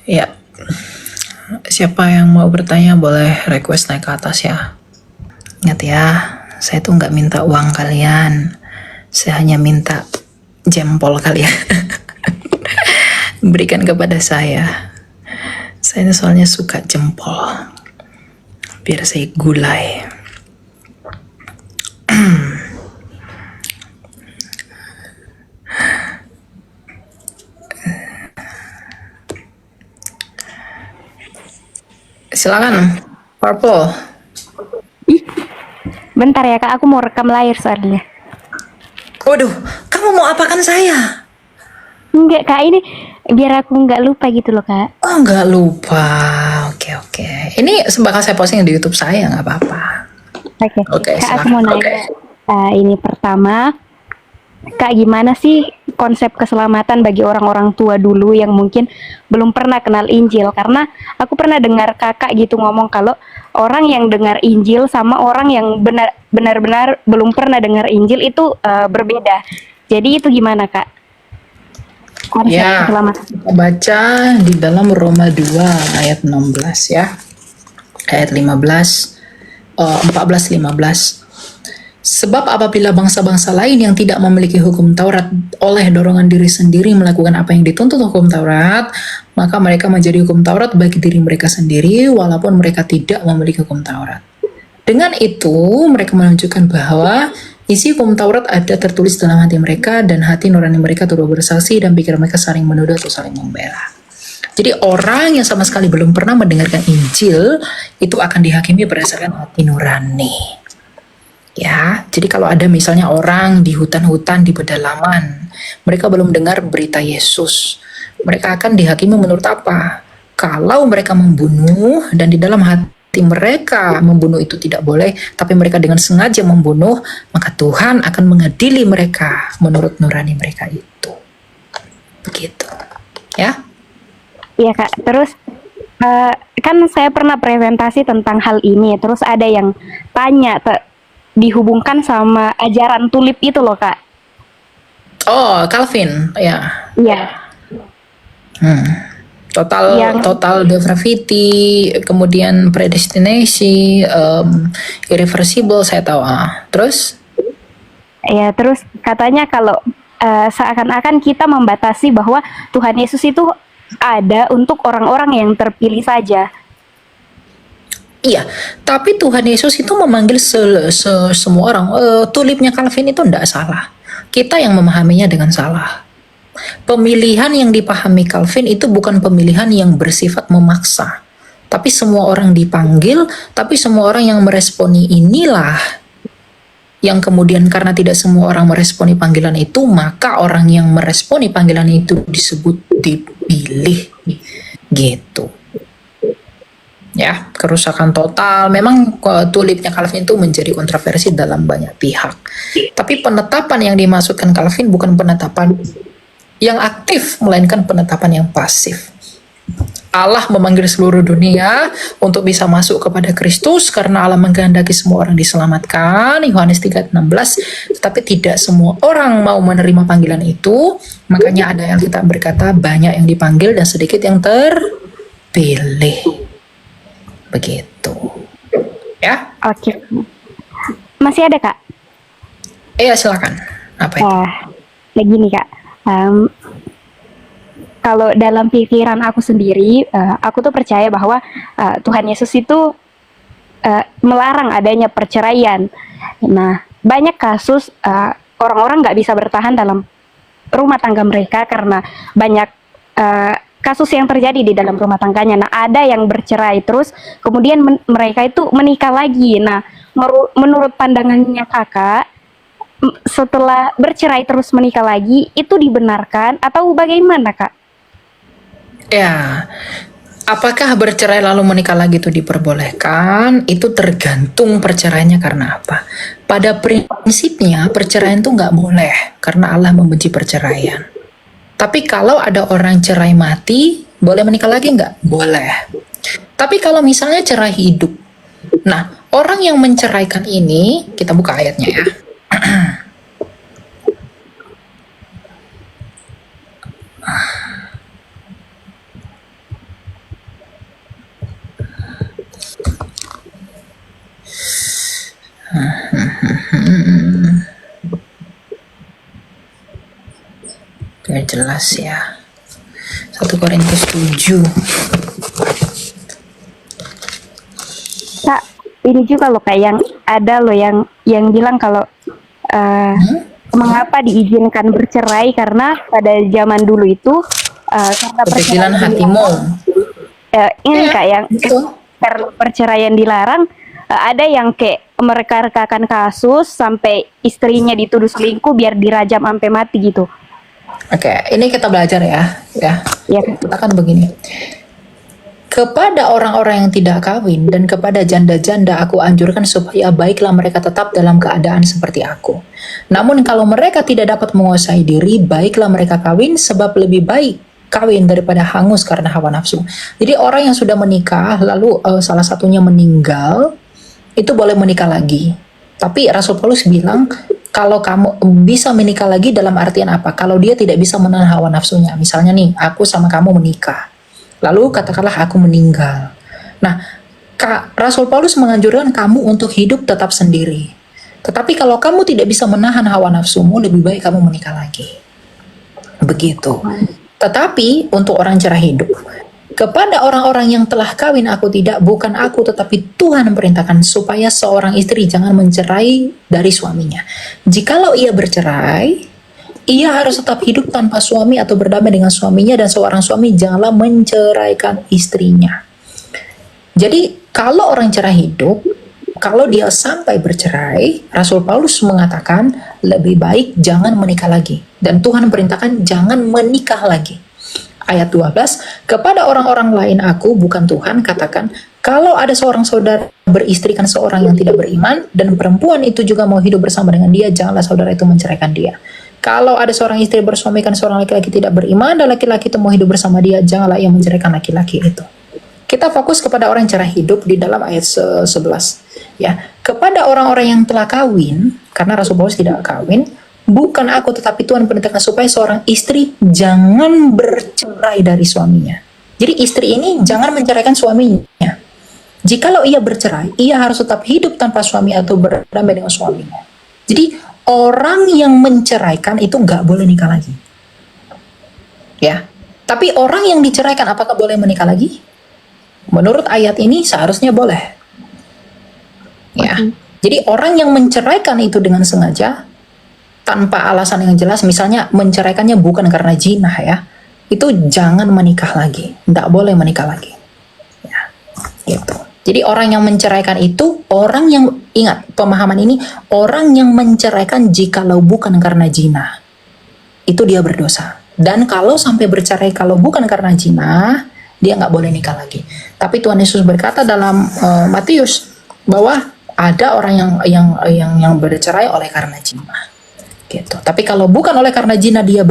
Ya, siapa yang mau bertanya boleh request naik ke atas ya. Ingat ya, saya tuh nggak minta uang kalian. Saya hanya minta jempol kalian. Berikan kepada saya. Saya ini soalnya suka jempol. Biar saya gulai. Silakan, Purple. Bentar ya kak, aku mau rekam layar soalnya. Waduh, kamu mau apakan saya? Enggak kak, ini biar aku nggak lupa gitu loh kak. Oh, nggak lupa. Oke. Ini bakal saya posting di YouTube saya, nggak apa-apa. Oke, Oke, kak aku silakan. mau nanya. Ini pertama, kak gimana sih konsep keselamatan bagi orang-orang tua dulu yang mungkin belum pernah kenal Injil? Karena aku pernah dengar kakak gitu ngomong kalau orang yang dengar Injil sama orang yang benar-benar belum pernah dengar Injil itu berbeda. Jadi itu gimana kak? Konsep Ya, keselamatan. kita baca di dalam Roma 2 ayat 16 ya. Ayat 15, 14, 15. Sebab apabila bangsa-bangsa lain yang tidak memiliki hukum Taurat oleh dorongan diri sendiri melakukan apa yang dituntut hukum Taurat, maka mereka menjadi hukum Taurat bagi diri mereka sendiri walaupun mereka tidak memiliki hukum Taurat. Dengan itu, mereka menunjukkan bahwa isi hukum Taurat ada tertulis dalam hati mereka dan hati nurani mereka turut bersaksi dan pikiran mereka saling menuduh atau saling membela. Jadi orang yang sama sekali belum pernah mendengarkan Injil itu akan dihakimi berdasarkan hati nurani. Ya, jadi kalau ada misalnya orang di hutan-hutan di pedalaman, mereka belum dengar berita Yesus, mereka akan dihakimi menurut apa? Kalau mereka membunuh dan di dalam hati mereka membunuh itu tidak boleh, tapi mereka dengan sengaja membunuh, maka Tuhan akan mengadili mereka menurut nurani mereka itu. Begitu. Ya. Iya kak, terus kan saya pernah presentasi tentang hal ini, terus ada yang tanya dihubungkan sama ajaran tulip itu loh kak. Oh, Calvin, ya. Iya, Total yang total depravity, kemudian predestination, irreversible saya tahu. Terus ya terus katanya kalau seakan-akan kita membatasi bahwa Tuhan Yesus itu ada untuk orang-orang yang terpilih saja. iya, tapi Tuhan Yesus itu memanggil semua orang. Tulipnya Calvin itu tidak salah. Kita yang memahaminya dengan salah. Pemilihan yang dipahami Calvin itu bukan pemilihan yang bersifat memaksa. Tapi semua orang dipanggil, tapi semua orang yang meresponi inilah yang kemudian karena tidak semua orang meresponi panggilan itu, maka orang yang meresponi panggilan itu disebut dipilih. Gitu. Ya, kerusakan total. Memang tulipnya Calvin itu menjadi kontroversi dalam banyak pihak. Tapi penetapan yang dimaksudkan Calvin bukan penetapan yang aktif, melainkan penetapan yang pasif. Allah memanggil seluruh dunia untuk bisa masuk kepada Kristus karena Allah mengkehendaki semua orang diselamatkan, Yohanes 3:16, tetapi tidak semua orang mau menerima panggilan itu, makanya ada yang kita berkata banyak yang dipanggil dan sedikit yang terpilih. Begitu. Ya? Oke. Masih ada kak? Iya, silakan. Apa itu? Kayak gini kak. Kalau dalam pikiran aku sendiri, aku tuh percaya bahwa Tuhan Yesus itu melarang adanya perceraian. Nah, banyak kasus orang-orang nggak bisa bertahan dalam rumah tangga mereka karena banyak kasus yang terjadi di dalam rumah tangganya. Nah, ada yang bercerai terus, kemudian mereka itu menikah lagi. Nah, menurut pandangannya kakak, setelah bercerai terus menikah lagi, itu dibenarkan atau bagaimana kak? Ya, apakah bercerai lalu menikah lagi itu diperbolehkan? Itu tergantung perceraiannya karena apa. Pada prinsipnya perceraian itu nggak boleh karena Allah membenci perceraian. Tapi kalau ada orang cerai mati, boleh menikah lagi nggak? Boleh. Tapi kalau misalnya cerai hidup, nah orang yang menceraikan ini, kita buka ayatnya ya. biar jelas ya. 1 Korintus 7. Kak, ini juga loh kayak yang ada loh yang bilang kalau eh, mengapa diizinkan bercerai karena pada zaman dulu itu karena Kepikiran perceraian hatimu. ini Iya, kak yang betul. karena perceraian dilarang, ada yang kayak mereka rekakan kasus sampai istrinya dituduh selingkuh biar dirajam sampai mati gitu. Oke, ini kita belajar ya. Ya Kak. Kita kan begini. Kepada orang-orang yang tidak kawin dan kepada janda-janda aku anjurkan supaya baiklah mereka tetap dalam keadaan seperti aku. Namun kalau mereka tidak dapat menguasai diri, baiklah mereka kawin sebab lebih baik kawin daripada hangus karena hawa nafsu. Jadi orang yang sudah menikah lalu salah satunya meninggal, itu boleh menikah lagi. Tapi Rasul Paulus bilang kalau kamu bisa menikah lagi dalam artian apa? Kalau dia tidak bisa menahan hawa nafsunya. Misalnya nih, aku sama kamu menikah. Lalu katakanlah aku meninggal. Nah, Rasul Paulus menganjurkan kamu untuk hidup tetap sendiri. Tetapi kalau kamu tidak bisa menahan hawa nafsumu, lebih baik kamu menikah lagi. Begitu. Tetapi untuk orang cerah hidup, kepada orang-orang yang telah kawin aku tidak, bukan aku tetapi Tuhan memperintahkan supaya seorang istri jangan mencerai dari suaminya. Jikalau ia bercerai, ia harus tetap hidup tanpa suami atau berdamai dengan suaminya, dan seorang suami janganlah menceraikan istrinya. Jadi kalau orang cerah hidup, kalau dia sampai bercerai, Rasul Paulus mengatakan lebih baik jangan menikah lagi. Dan Tuhan perintahkan jangan menikah lagi. Ayat 12, kepada orang-orang lain aku, bukan Tuhan, katakan, kalau ada seorang saudara beristrikan seorang yang tidak beriman, dan perempuan itu juga mau hidup bersama dengan dia, janganlah saudara itu menceraikan dia. Kalau ada seorang istri bersuamikan seorang laki-laki tidak beriman, dan laki-laki itu mau hidup bersama dia, janganlah ia menceraikan laki-laki itu. Kita fokus kepada orang yang cerah hidup di dalam ayat 11. Ya, kepada orang-orang yang telah kawin, karena Rasul Paulus tidak kawin, bukan aku tetapi Tuhan perintahkan supaya seorang istri jangan bercerai dari suaminya. Jadi istri ini jangan menceraikan suaminya. Jikalau ia bercerai, ia harus tetap hidup tanpa suami atau berdamai dengan suaminya. Jadi orang yang menceraikan itu nggak boleh nikah lagi. Ya, tapi orang yang diceraikan apakah boleh menikah lagi? Menurut ayat ini seharusnya boleh. Ya, jadi orang yang menceraikan itu dengan sengaja tanpa alasan yang jelas, misalnya menceraikannya bukan karena zina ya, itu jangan menikah lagi, nggak boleh menikah lagi. Ya, gitu. Jadi orang yang menceraikan itu orang yang, ingat pemahaman ini, orang yang menceraikan jikalau bukan karena zina, itu dia berdosa. Dan kalau sampai bercerai kalau bukan karena zina, dia nggak boleh nikah lagi. Tapi Tuhan Yesus berkata dalam Matius bahwa ada orang yang bercerai oleh karena zina. Gitu. Tapi kalau bukan oleh karena zina dia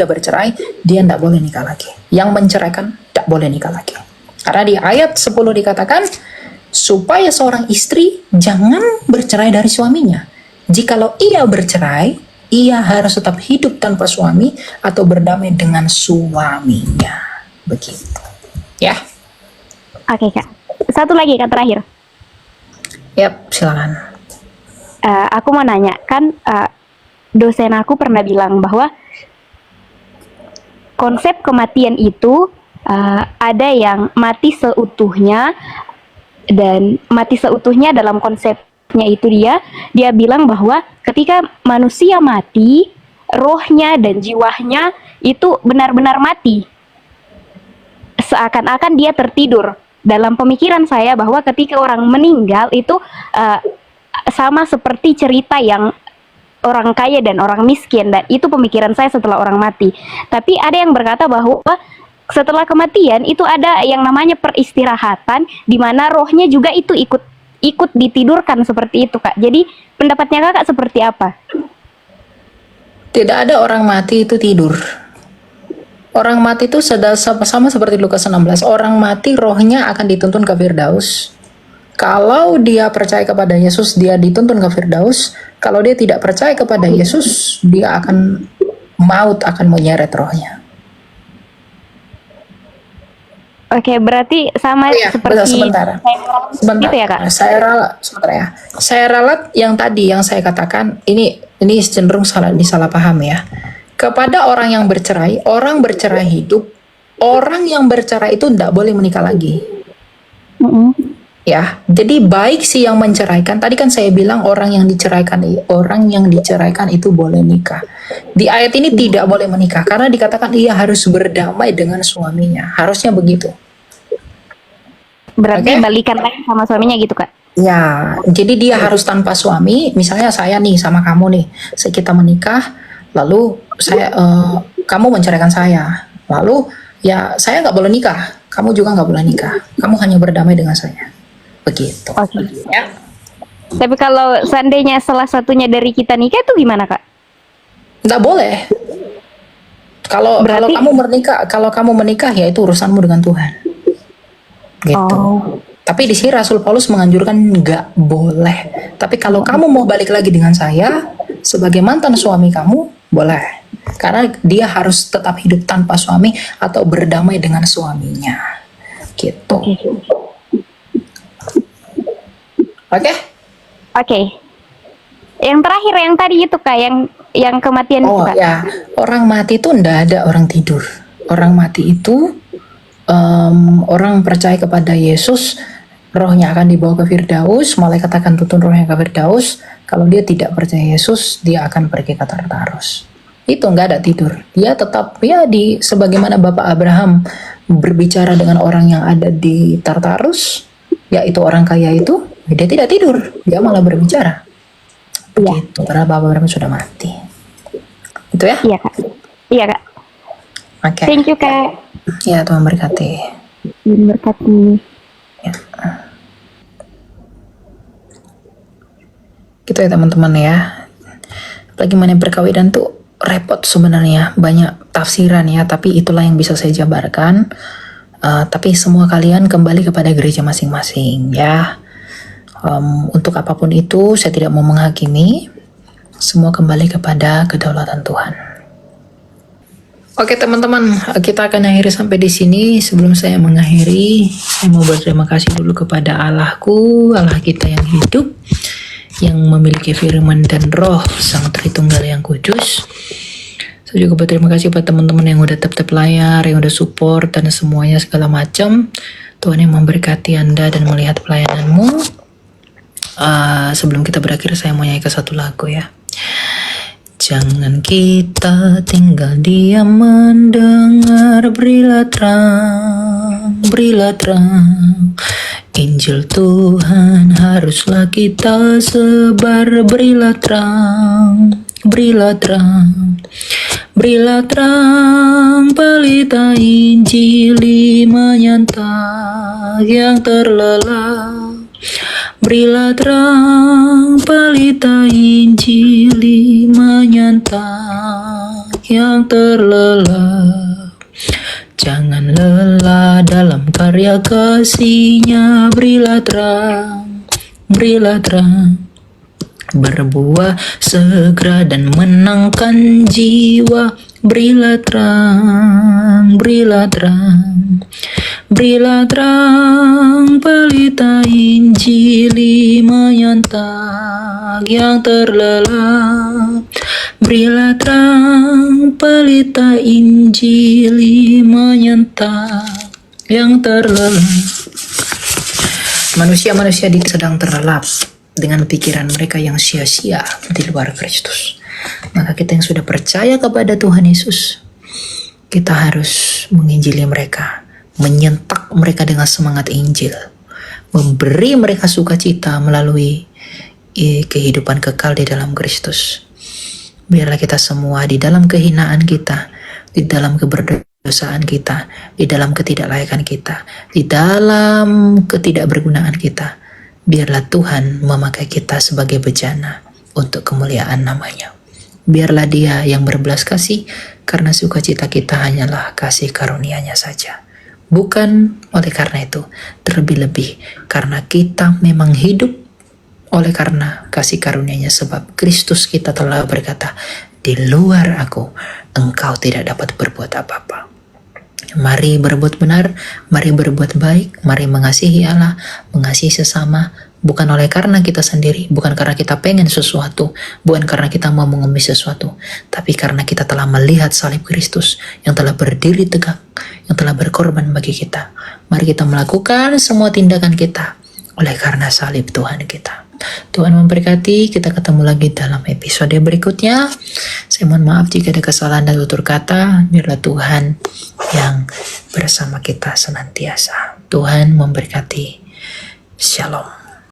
bercerai, dia tidak boleh nikah lagi. Yang menceraikan tidak boleh nikah lagi. Karena di ayat 10 dikatakan supaya seorang istri jangan bercerai dari suaminya. Jikalau ia bercerai, ia harus tetap hidup tanpa suami atau berdamai dengan suaminya. Begitu. Ya. Oke Kak. Satu lagi Kak terakhir. Yap, silakan. Aku mau nanya, kan dosen aku pernah bilang bahwa konsep kematian itu ada yang mati seutuhnya, dan mati seutuhnya dalam konsepnya itu dia bilang bahwa ketika manusia mati, rohnya dan jiwanya itu benar-benar mati, seakan-akan dia tertidur. Dalam pemikiran saya bahwa ketika orang meninggal itu sama seperti cerita yang orang kaya dan orang miskin, dan itu pemikiran saya setelah orang mati. Tapi ada yang berkata bahwa setelah kematian itu ada yang namanya peristirahatan, di mana rohnya juga itu ikut ditidurkan seperti itu Kak. Jadi pendapatnya Kakak seperti apa? Tidak ada orang mati itu tidur. Orang mati itu sama seperti Lukas 16. Orang mati rohnya akan dituntun ke Firdaus. Kalau dia percaya kepada Yesus, dia dituntun ke Firdaus. Kalau dia tidak percaya kepada Yesus, dia akan maut akan menyeret rohnya. Oke, berarti sama seperti sebentar gitu ya Kak? Saya ralat yang tadi yang saya katakan, ini cenderung disalah paham ya. Kepada orang bercerai hidup, orang yang bercerai itu tidak boleh menikah lagi. Ya, jadi baik sih yang menceraikan. Tadi kan saya bilang orang yang diceraikan itu boleh nikah. Di ayat ini tidak boleh menikah karena dikatakan ia harus berdamai dengan suaminya. Harusnya begitu. Berarti Oke? balikan lagi sama suaminya gitu, Kak. Ya, jadi dia harus tanpa suami. Misalnya saya nih sama kamu nih, kita menikah, lalu kamu menceraikan saya, lalu ya saya nggak boleh nikah, kamu juga nggak boleh nikah, kamu hanya berdamai dengan saya, begitu. Oke. Ya, Tapi kalau seandainya salah satunya dari kita nikah itu gimana, Kak? nggak boleh. Kalau Berarti- kalau kamu menikah ya itu urusanmu dengan Tuhan, gitu. Oh. Tapi di sini Rasul Paulus menganjurkan nggak boleh. Tapi kalau kamu mau balik lagi dengan saya sebagai mantan suami kamu, boleh. Karena dia harus tetap hidup tanpa suami atau berdamai dengan suaminya. Gitu. Oke? Oke. Yang terakhir yang tadi itu, Kak, yang kematian itu, Oh Kak. ya, orang mati itu ndak ada orang tidur. Orang mati itu orang percaya kepada Yesus, rohnya akan dibawa ke Firdaus, malaikat akan tuntun rohnya ke Firdaus. Kalau dia tidak percaya Yesus, dia akan pergi ke Tartarus. Itu nggak ada tidur. Dia tetap ya sebagaimana Bapak Abraham berbicara dengan orang yang ada di Tartarus, yaitu orang kaya itu, dia tidak tidur, dia malah berbicara. Begitu, karena Bapak Abraham sudah mati. Itu ya? Iya, Kak. Iya, Kak. Oke. Thank you, Kak. Ya, Tuhan berkati. Tuhan berkati. Ya. Gitu ya teman-teman ya. Apalagi mengenai perkawinan tuh repot sebenarnya, banyak tafsiran ya, tapi itulah yang bisa saya jabarkan. Tapi semua kalian kembali kepada gereja masing-masing ya. Untuk apapun itu saya tidak mau menghakimi. Semua kembali kepada kedaulatan Tuhan. Oke teman-teman, kita akan akhiri sampai di sini. Sebelum saya mengakhiri, saya mau berterima kasih dulu kepada Allahku, Allah kita yang hidup, yang memiliki firman dan roh Sang Tritunggal yang kudus. Saya juga berterima kasih buat teman-teman yang udah tetap layar, yang udah support dan semuanya segala macam. Tuhan yang memberkati Anda dan melihat pelayananmu. Sebelum kita berakhir, saya mau nyanyi ke satu lagu ya. Jangan kita tinggal diam mendengar, berilah terang. Injil Tuhan haruslah kita sebar, berilah terang. Berilah terang, pelita Injil menyanta yang terlelap. Berilah terang, pelita Injil menyanta yang terlelap. Jangan lelah dalam karya kasih-Nya, berilah terang, berbuah segera dan menangkan jiwa. Berilah terang, pelita Injil menyanta yang terlelap. Berilah terang, pelita Injil menyanta yang terlelap. Manusia-manusia sedang terlelap dengan pikiran mereka yang sia-sia di luar Kristus. Maka kita yang sudah percaya kepada Tuhan Yesus, kita harus menginjili mereka, menyentak mereka dengan semangat Injil, memberi mereka sukacita melalui kehidupan kekal di dalam Kristus. Biarlah kita semua di dalam kehinaan kita, di dalam keberdosaan kita, di dalam ketidaklayakan kita, di dalam ketidakbergunaan kita, biarlah Tuhan memakai kita sebagai bejana untuk kemuliaan namanya. Biarlah Dia yang berbelas kasih, karena sukacita kita hanyalah kasih karunia-Nya saja. Bukan oleh karena itu, terlebih-lebih karena kita memang hidup oleh karena kasih karunia-Nya, sebab Kristus kita telah berkata, di luar aku, engkau tidak dapat berbuat apa-apa. Mari berbuat benar, mari berbuat baik, mari mengasihi Allah, mengasihi sesama, bukan oleh karena kita sendiri, bukan karena kita pengen sesuatu, bukan karena kita mau mengemis sesuatu, tapi karena kita telah melihat salib Kristus yang telah berdiri tegak, yang telah berkorban bagi kita. Mari kita melakukan semua tindakan kita oleh karena salib Tuhan kita. Tuhan memberkati, kita ketemu lagi dalam episode berikutnya. Saya mohon maaf jika ada kesalahan dan tutur kata. Biarlah Tuhan yang bersama kita senantiasa. Tuhan memberkati. Shalom.